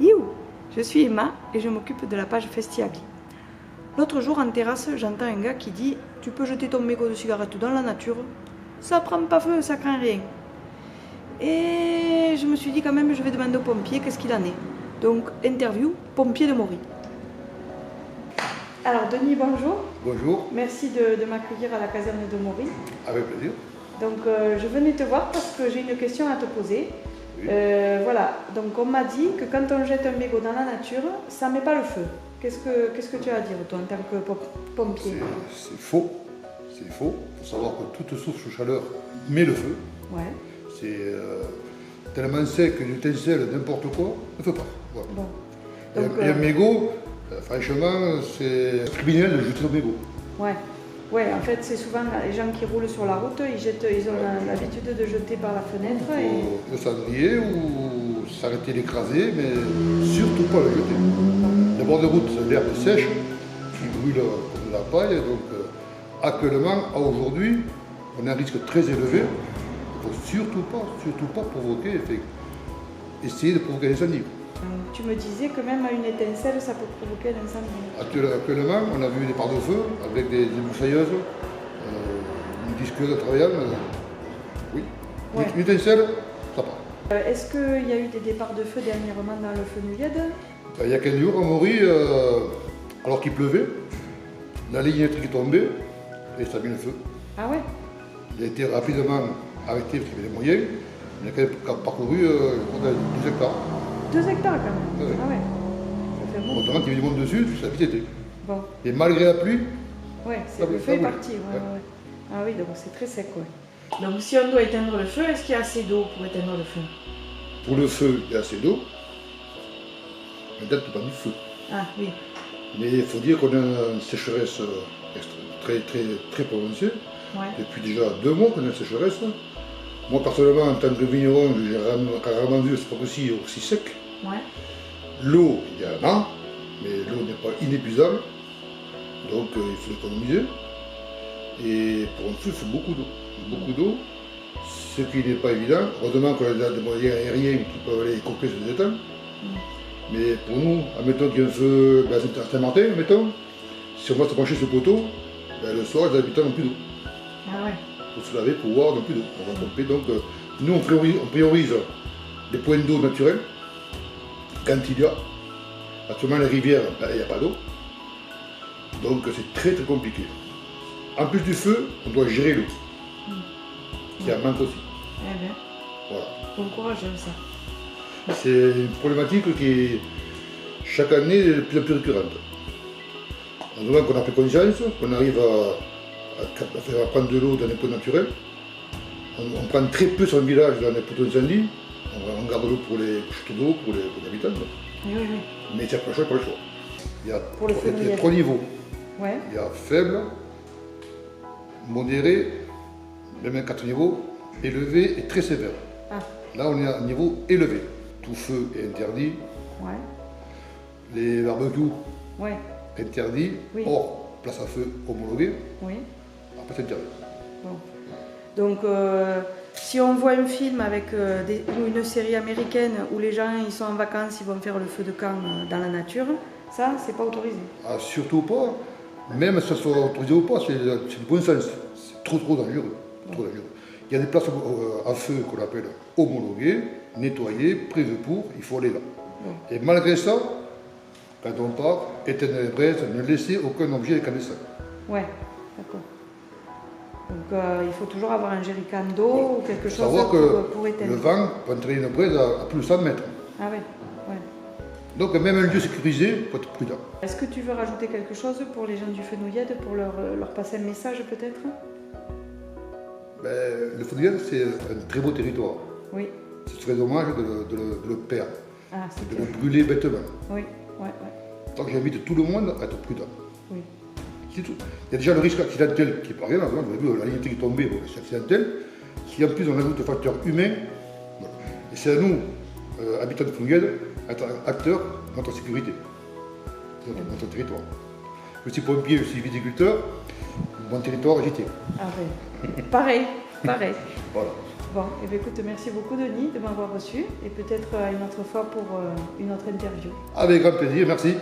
You, je suis Emma et je m'occupe de la page Festiagli. L'autre jour en terrasse, j'entends un gars qui dit « Tu peux jeter ton mégot de cigarette dans la nature, ça prend pas feu, ça craint rien. » Et je me suis dit quand même, je vais demander au pompier qu'est-ce qu'il en est. Donc, interview, pompier de Maury. Alors Denis, bonjour. Bonjour. Merci de m'accueillir à la caserne de Maury. Avec plaisir. Donc je venais te voir parce que j'ai une question à te poser. Oui. Voilà, donc on m'a dit que quand on jette un mégot dans la nature, ça ne met pas le feu. Qu'est-ce que tu as à dire toi en tant que pompier? C'est faux. C'est faux. Il faut savoir que toute source de chaleur met le feu. Ouais. C'est tellement sec qu'une étincelle, n'importe quoi, ne fait pas. Voilà. Bon. Donc, et un mégot, franchement, c'est criminel de jeter un mégot. Ouais. Ouais, en fait, c'est souvent les gens qui roulent sur la route, ils ont l'habitude de jeter par la fenêtre. Le cendrier ou s'arrêter d'écraser, mais surtout pas le jeter. Les bords de route, c'est l'herbe sèche qui brûle comme de la paille. Donc, actuellement, à aujourd'hui, on a un risque très élevé. Il ne faut surtout pas provoquer, essayer de provoquer un incendie. Tu me disais que même à une étincelle, ça peut provoquer un incendie. Actuellement, on a vu des parts de feu avec des broussailleuses, une disqueuse travaillant. Oui, Ouais. une étincelle, ça part. Est-ce qu'il y a eu des départs de feu dernièrement dans le Fenouillade? Il y a 15 jours, à Maury, alors qu'il pleuvait, la ligne électrique est tombée et ça a mis le feu. Ah ouais? Il a été rapidement arrêté parce qu'il y avait des moyens. Il a quand même parcouru 2 hectares. 2 hectares quand même. Oui. Ah ouais. Ça fait bon. Autrement, il y avait du monde dessus, ça a vite été. Bon. Et malgré la pluie, Ouais, Ça le va, feu ça est va. parti. Ouais, Ouais. ouais. Ah oui, donc c'est très sec, ouais. Donc si on doit éteindre le feu, est-ce qu'il y a assez d'eau pour éteindre le feu? pour le feu, il y a assez d'eau. Maintenant, tu parles du feu. Ah oui. Mais il faut dire qu'on a une sécheresse très prononcée. Ouais. Depuis déjà 2 mois qu'on a une sécheresse. Moi, personnellement, en tant que vigneron, j'ai rarement vu ce aussi sec. Ouais. L'eau, il y en a, mais l'eau n'est pas inépuisable. Donc, il faut l'économiser. Et pour un feu, il faut beaucoup d'eau. Beaucoup d'eau, ce qui n'est pas évident. Heureusement qu'on a des moyens aériens qui peuvent aller couper ce étangs. Mais pour nous, admettons qu'il y a un feu à Saint-Martin, admettons, si on va se pencher sur le poteau, le soir, les habitants n'ont plus d'eau. Ah ouais. Pour se laver, pour boire, n'ont plus d'eau. On va pomper. Donc, nous, on priorise des points d'eau naturels quand il y a. Actuellement, les rivières, il n'y a pas d'eau. Donc, c'est très compliqué. En plus du feu, on doit gérer l'eau, qui en manque aussi. Eh bien, Voilà. bon courage, j'aime ça. C'est une problématique qui est chaque année de plus en plus récurrente. On voit qu'on a pris conscience, qu'on arrive à prendre de l'eau dans les pots naturels. On prend très peu sur le village dans les pots d'incendie. On garde l'eau pour les chutes d'eau, pour les habitants. Oui, oui, oui. Mais il n'y a pas le choix, pas le choix. Il y a Pour le feu il y a mouillé. 3 niveaux. Ouais. Il y a faible, modéré, même à 4 niveaux, élevé et très sévère. Ah, Là, on est à un niveau élevé. Tout feu est interdit. ouais. Les barbecues, Ouais. interdit. Oui. Or, place à feu homologuée, Oui. après c'est interdit. Bon. Donc, si on voit un film avec ou une série américaine où les gens ils sont en vacances, ils vont faire le feu de camp dans la nature, ça, c'est pas autorisé. Ah, surtout pas, même si ça soit autorisé ou pas, c'est du bon sens. C'est trop dangereux. Trop dangereux. Il y a des places à feu qu'on appelle homologuées, nettoyées, prévues pour, il faut aller là. Bon. Et malgré ça, quand on part, éteindre les braises, ne laisser aucun objet incandescent. Ouais, d'accord. Donc, il faut toujours avoir un jerrycan d'eau ou quelque Il faut chose savoir que pour éteindre. le vent peut entraîner une braise à plus de 100 mètres. Ah ouais, ouais. Donc même un lieu sécurisé, il faut être prudent. Est-ce que tu veux rajouter quelque chose pour les gens du Fenouillade, pour leur passer un message peut-être? Le Fenouillade, c'est un très beau territoire. Oui. Ce serait dommage de le perdre, Ah, c'est de clair. le brûler bêtement. Oui, ouais, ouais. Donc j'invite tout le monde à être prudent. Oui. C'est tout. Il y a déjà le risque accidentel qui est pas rien, vous avez vu, la ligne qui est tombée, bon, c'est accidentel. Si en plus on ajoute le facteur humain, voilà. Et c'est à nous, habitants de Fenouillade, être acteurs de notre sécurité, de notre territoire. Je suis pompier, je suis viticulteur, mon territoire est agité. Ah ouais. Pareil, pareil. Voilà. Bon, et bien écoute, merci beaucoup Denis de m'avoir reçu et peut-être à une autre fois pour une autre interview. Avec grand plaisir, merci.